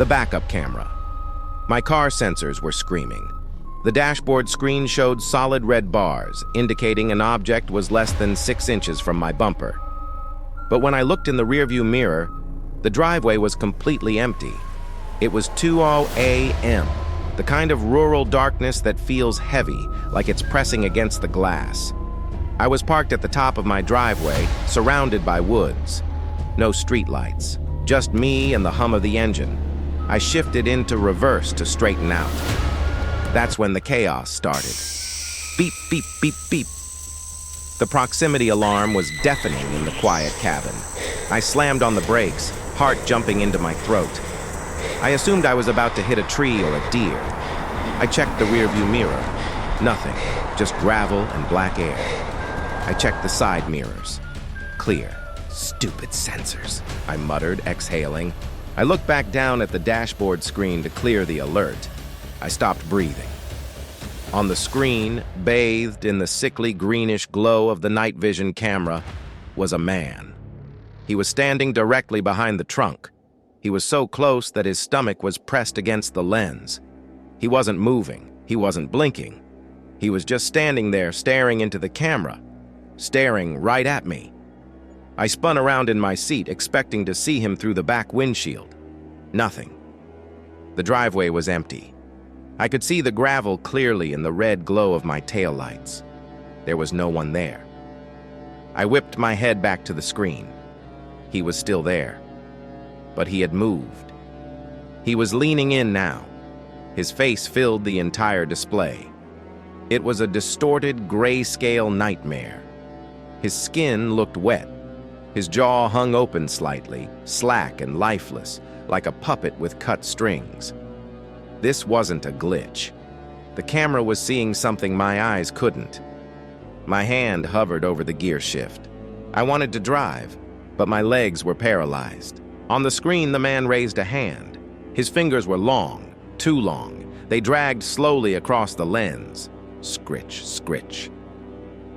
The backup camera. My car sensors were screaming. The dashboard screen showed solid red bars, indicating an object was less than 6 inches from my bumper. But when I looked in the rearview mirror, the driveway was completely empty. It was 2:00 a.m., the kind of rural darkness that feels heavy, like it's pressing against the glass. I was parked at the top of my driveway, surrounded by woods. No streetlights, just me and the hum of the engine. I shifted into reverse to straighten out. That's when the chaos started. Beep, beep, beep, beep. The proximity alarm was deafening in the quiet cabin. I slammed on the brakes, heart jumping into my throat. I assumed I was about to hit a tree or a deer. I checked the rearview mirror. Nothing, just gravel and black air. I checked the side mirrors. Clear. Stupid sensors, I muttered, exhaling. I looked back down at the dashboard screen to clear the alert. I stopped breathing. On the screen, bathed in the sickly greenish glow of the night vision camera, was a man. He was standing directly behind the trunk. He was so close that his stomach was pressed against the lens. He wasn't moving. He wasn't blinking. He was just standing there staring into the camera, staring right at me. I spun around in my seat, expecting to see him through the back windshield. Nothing. The driveway was empty. I could see the gravel clearly in the red glow of my taillights. There was no one there. I whipped my head back to the screen. He was still there, but he had moved. He was leaning in now. His face filled the entire display. It was a distorted grayscale nightmare. His skin looked wet. His jaw hung open slightly, slack and lifeless, like a puppet with cut strings. This wasn't a glitch. The camera was seeing something my eyes couldn't. My hand hovered over the gear shift. I wanted to drive, but my legs were paralyzed. On the screen, the man raised a hand. His fingers were long, too long. They dragged slowly across the lens. Scritch, scritch.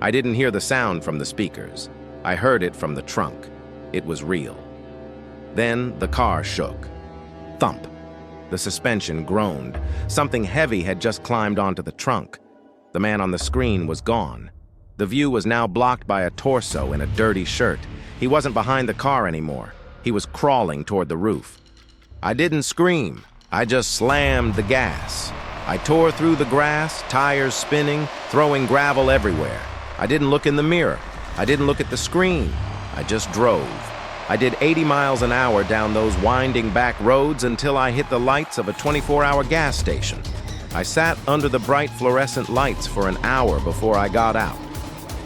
I didn't hear the sound from the speakers. I heard it from the trunk. It was real. Then the car shook. Thump. The suspension groaned. Something heavy had just climbed onto the trunk. The man on the screen was gone. The view was now blocked by a torso in a dirty shirt. He wasn't behind the car anymore. He was crawling toward the roof. I didn't scream. I just slammed the gas. I tore through the grass, tires spinning, throwing gravel everywhere. I didn't look in the mirror. I didn't look at the screen. I just drove. I did 80 miles an hour down those winding back roads until I hit the lights of a 24-hour gas station. I sat under the bright fluorescent lights for an hour before I got out.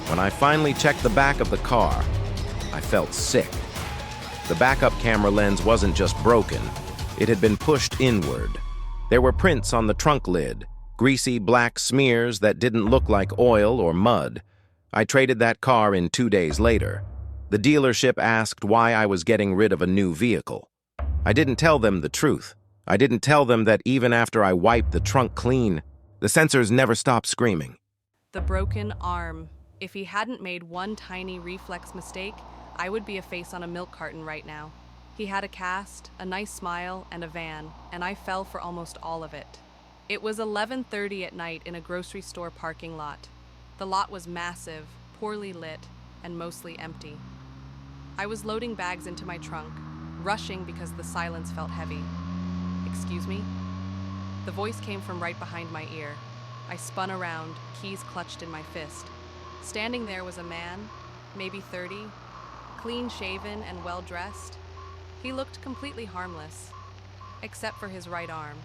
When I finally checked the back of the car, I felt sick. The backup camera lens wasn't just broken. It had been pushed inward. There were prints on the trunk lid, greasy black smears that didn't look like oil or mud. I traded that car in 2 days later. The dealership asked why I was getting rid of a new vehicle. I didn't tell them the truth. I didn't tell them that even after I wiped the trunk clean, the sensors never stopped screaming. The broken arm. If he hadn't made one tiny reflex mistake, I would be a face on a milk carton right now. He had a cast, a nice smile, and a van, and I fell for almost all of it. It was 11:30 at night in a grocery store parking lot. The lot was massive, poorly lit, and mostly empty. I was loading bags into my trunk, rushing because the silence felt heavy. "Excuse me?" The voice came from right behind my ear. I spun around, keys clutched in my fist. Standing there was a man, maybe 30, clean-shaven and well-dressed. He looked completely harmless, except for his right arm.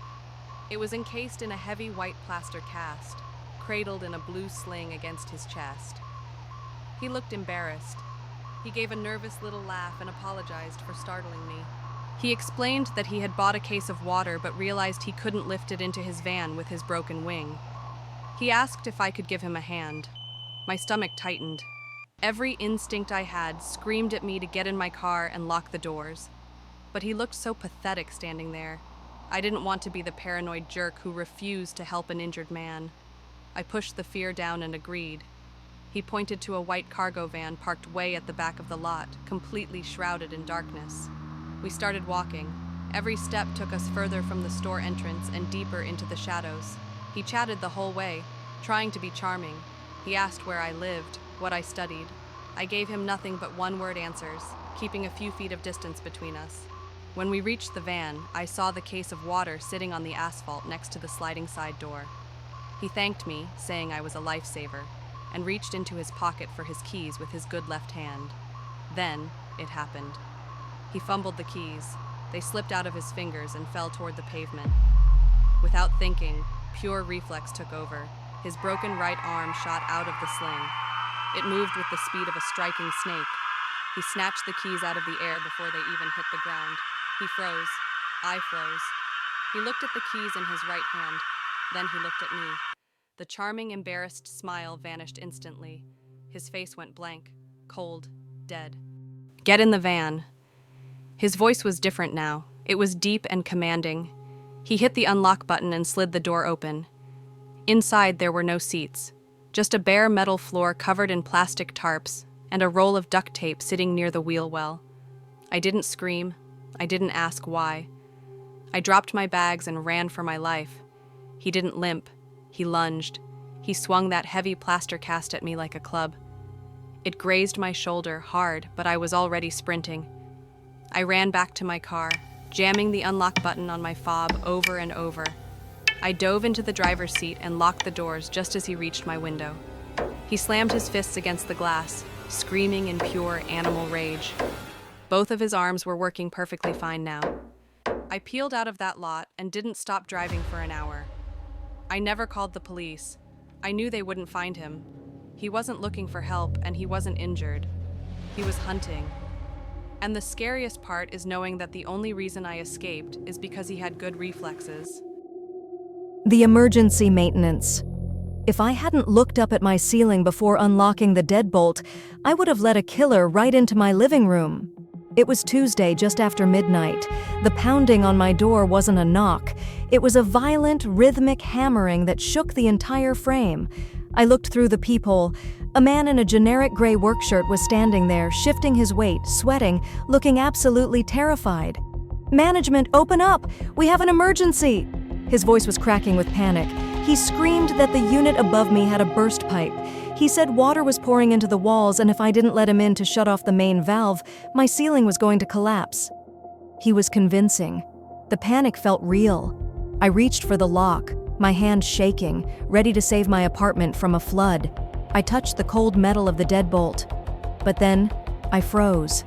It was encased in a heavy white plaster cast, cradled in a blue sling against his chest. He looked embarrassed. He gave a nervous little laugh and apologized for startling me. He explained that he had bought a case of water but realized he couldn't lift it into his van with his broken wing. He asked if I could give him a hand. My stomach tightened. Every instinct I had screamed at me to get in my car and lock the doors. But he looked so pathetic standing there. I didn't want to be the paranoid jerk who refused to help an injured man. I pushed the fear down and agreed. He pointed to a white cargo van parked way at the back of the lot, completely shrouded in darkness. We started walking, Every step took us further from the store entrance and deeper into the shadows. He chatted the whole way, trying to be charming. He asked where I lived, what I studied. I gave him nothing but one-word answers, keeping a few feet of distance between us. When we reached the van, I saw the case of water sitting on the asphalt next to the sliding side door. He thanked me, saying I was a lifesaver, and reached into his pocket for his keys with his good left hand. Then, it happened. He fumbled the keys. They slipped out of his fingers and fell toward the pavement. Without thinking, pure reflex took over. His broken right arm shot out of the sling. It moved with the speed of a striking snake. He snatched the keys out of the air before they even hit the ground. He froze. I froze. He looked at the keys in his right hand. Then he looked at me. The charming, embarrassed smile vanished instantly. His face went blank, cold, dead. "Get in the van." His voice was different now. It was deep and commanding. He hit the unlock button and slid the door open. Inside, there were no seats, just a bare metal floor covered in plastic tarps and a roll of duct tape sitting near the wheel well. I didn't scream. I didn't ask why. I dropped my bags and ran for my life. He didn't limp. He lunged. He swung that heavy plaster cast at me like a club. It grazed my shoulder hard, but I was already sprinting. I ran back to my car, jamming the unlock button on my fob over and over. I dove into the driver's seat and locked the doors just as he reached my window. He slammed his fists against the glass, screaming in pure animal rage. Both of his arms were working perfectly fine now. I peeled out of that lot and didn't stop driving for an hour. I never called the police. I knew they wouldn't find him. He wasn't looking for help, and he wasn't injured. He was hunting. And the scariest part is knowing that the only reason I escaped is because he had good reflexes. The emergency maintenance. If I hadn't looked up at my ceiling before unlocking the deadbolt, I would have let a killer right into my living room. It was Tuesday, just after midnight. The pounding on my door wasn't a knock. It was a violent, rhythmic hammering that shook the entire frame. I looked through the peephole. A man in a generic gray work shirt was standing there, shifting his weight, sweating, looking absolutely terrified. "Management, open up! We have an emergency!" His voice was cracking with panic. He screamed that the unit above me had a burst pipe. He said water was pouring into the walls, and if I didn't let him in to shut off the main valve, my ceiling was going to collapse. He was convincing. The panic felt real. I reached for the lock, my hand shaking, ready to save my apartment from a flood. I touched the cold metal of the deadbolt. But then, I froze.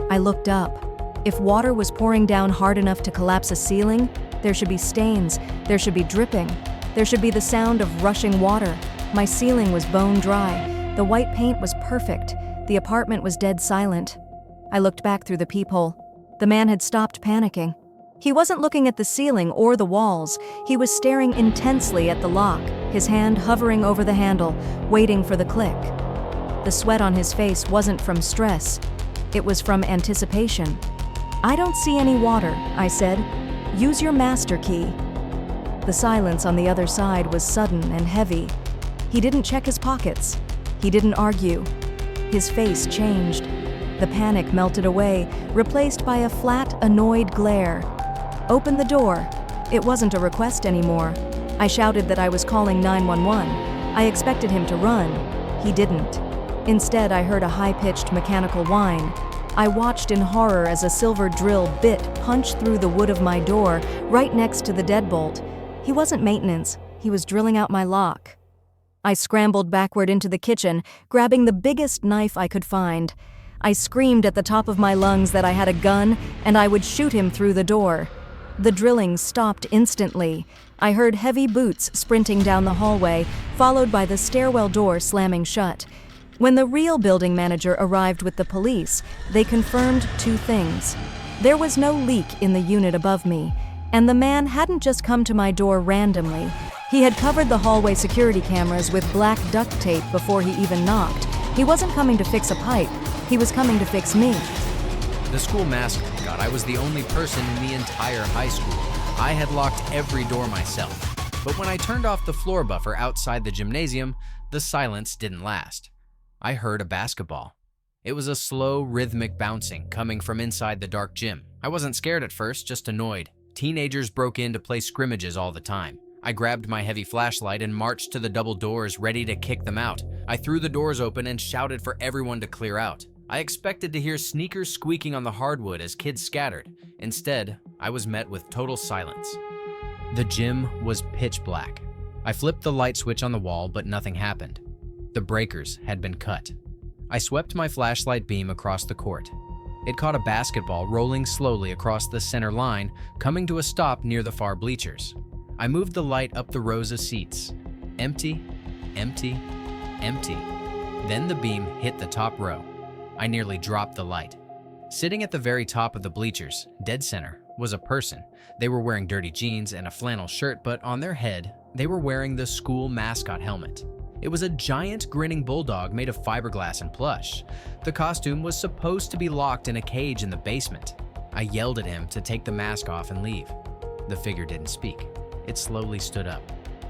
I looked up. If water was pouring down hard enough to collapse a ceiling, there should be stains, there should be dripping, there should be the sound of rushing water. My ceiling was bone dry. The white paint was perfect. The apartment was dead silent. I looked back through the peephole. The man had stopped panicking. He wasn't looking at the ceiling or the walls. He was staring intensely at the lock, his hand hovering over the handle, waiting for the click. The sweat on his face wasn't from stress. It was from anticipation. "I don't see any water," I said. "Use your master key." The silence on the other side was sudden and heavy. He didn't check his pockets. He didn't argue. His face changed. The panic melted away, replaced by a flat, annoyed glare. "Open the door." It wasn't a request anymore. I shouted that I was calling 911. I expected him to run. He didn't. Instead, I heard a high-pitched mechanical whine. I watched in horror as a silver drill bit punched through the wood of my door, right next to the deadbolt. He wasn't maintenance. He was drilling out my lock. I scrambled backward into the kitchen, grabbing the biggest knife I could find. I screamed at the top of my lungs that I had a gun and I would shoot him through the door. The drilling stopped instantly. I heard heavy boots sprinting down the hallway, followed by the stairwell door slamming shut. When the real building manager arrived with the police, they confirmed two things. There was no leak in the unit above me, and the man hadn't just come to my door randomly. He had covered the hallway security cameras with black duct tape before he even knocked. He wasn't coming to fix a pipe. He was coming to fix me. The school mascot got I was the only person in the entire high school. I had locked every door myself. But when I turned off the floor buffer outside the gymnasium, the silence didn't last. I heard a basketball. It was a slow, rhythmic bouncing coming from inside the dark gym. I wasn't scared at first, just annoyed. Teenagers broke in to play scrimmages all the time. I grabbed my heavy flashlight and marched to the double doors, ready to kick them out. I threw the doors open and shouted for everyone to clear out. I expected to hear sneakers squeaking on the hardwood as kids scattered. Instead, I was met with total silence. The gym was pitch black. I flipped the light switch on the wall, but nothing happened. The breakers had been cut. I swept my flashlight beam across the court. It caught a basketball rolling slowly across the center line, coming to a stop near the far bleachers. I moved the light up the rows of seats. Empty, empty, empty. Then the beam hit the top row. I nearly dropped the light. Sitting at the very top of the bleachers, dead center, was a person. They were wearing dirty jeans and a flannel shirt, but on their head, they were wearing the school mascot helmet. It was a giant grinning bulldog made of fiberglass and plush. The costume was supposed to be locked in a cage in the basement. I yelled at him to take the mask off and leave. The figure didn't speak. It slowly stood up.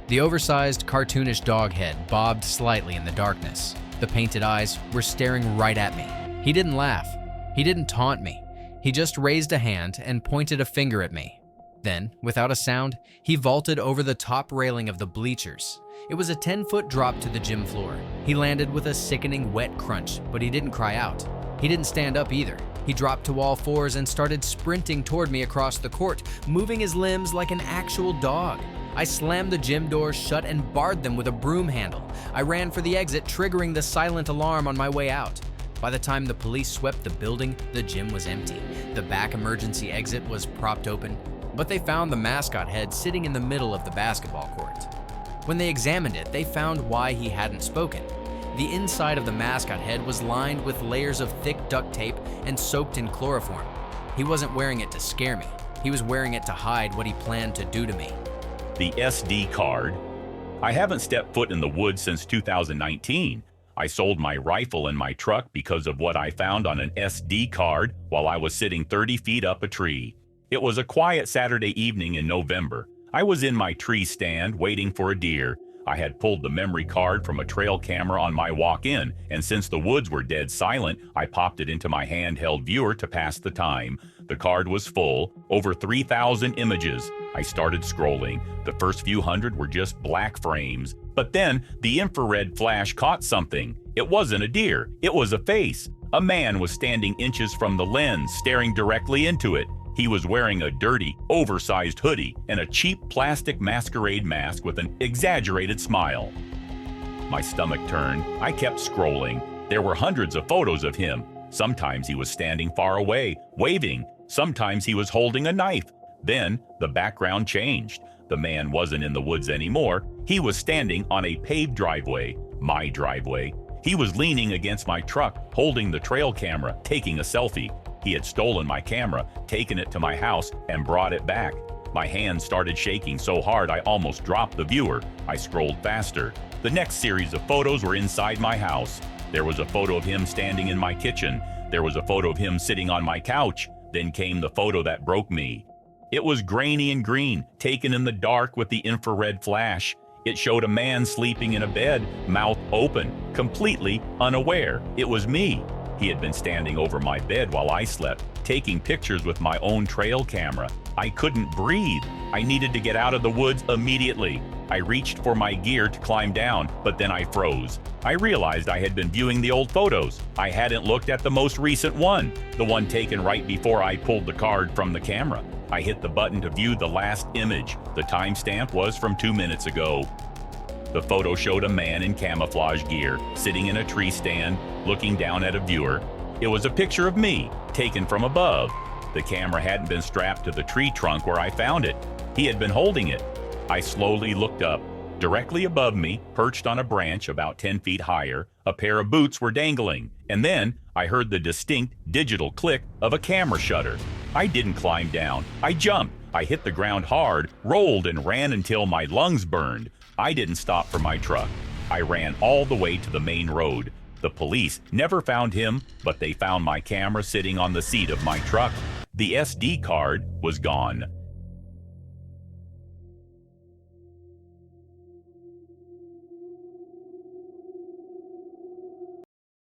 The oversized, cartoonish dog head bobbed slightly in the darkness. The painted eyes were staring right at me. He didn't laugh. He didn't taunt me. He just raised a hand and pointed a finger at me. Then, without a sound, he vaulted over the top railing of the bleachers. It was a 10-foot drop to the gym floor. He landed with a sickening wet crunch, but he didn't cry out. He didn't stand up either. He dropped to all fours and started sprinting toward me across the court, moving his limbs like an actual dog. I slammed the gym doors shut and barred them with a broom handle. I ran for the exit, triggering the silent alarm on my way out. By the time the police swept the building, the gym was empty. The back emergency exit was propped open, but they found the mascot head sitting in the middle of the basketball court. When they examined it, they found why he hadn't spoken. The inside of the mascot head was lined with layers of thick duct tape and soaked in chloroform. He wasn't wearing it to scare me. He was wearing it to hide what he planned to do to me. The SD card. I haven't stepped foot in the woods since 2019. I sold my rifle and my truck because of what I found on an SD card while I was sitting 30 feet up a tree. It was a quiet Saturday evening in November. I was in my tree stand waiting for a deer. I had pulled the memory card from a trail camera on my walk-in, and since the woods were dead silent, I popped it into my handheld viewer to pass the time. The card was full, over 3,000 images. I started scrolling. The first few hundred were just black frames. But then, the infrared flash caught something. It wasn't a deer, it was a face. A man was standing inches from the lens, staring directly into it. He was wearing a dirty, oversized hoodie and a cheap plastic masquerade mask with an exaggerated smile. My stomach turned. I kept scrolling. There were hundreds of photos of him. Sometimes he was standing far away, waving. Sometimes he was holding a knife. Then the background changed. The man wasn't in the woods anymore. He was standing on a paved driveway, my driveway. He was leaning against my truck, holding the trail camera, taking a selfie. He had stolen my camera, taken it to my house, and brought it back. My hands started shaking so hard I almost dropped the viewer. I scrolled faster. The next series of photos were inside my house. There was a photo of him standing in my kitchen. There was a photo of him sitting on my couch. Then came the photo that broke me. It was grainy and green, taken in the dark with the infrared flash. It showed a man sleeping in a bed, mouth open, completely unaware. It was me. He had been standing over my bed while I slept, taking pictures with my own trail camera. I couldn't breathe. I needed to get out of the woods immediately. I reached for my gear to climb down, but then I froze. I realized I had been viewing the old photos. I hadn't looked at the most recent one, the one taken right before I pulled the card from the camera. I hit the button to view the last image. The timestamp was from 2 minutes ago. The photo showed a man in camouflage gear, sitting in a tree stand, looking down at a viewer. It was a picture of me, taken from above. The camera hadn't been strapped to the tree trunk where I found it. He had been holding it. I slowly looked up. Directly above me, perched on a branch about 10 feet higher, a pair of boots were dangling. And then I heard the distinct digital click of a camera shutter. I didn't climb down. I jumped. I hit the ground hard, rolled, and ran until my lungs burned. I didn't stop for my truck. I ran all the way to the main road. The police never found him, but they found my camera sitting on the seat of my truck. The SD card was gone.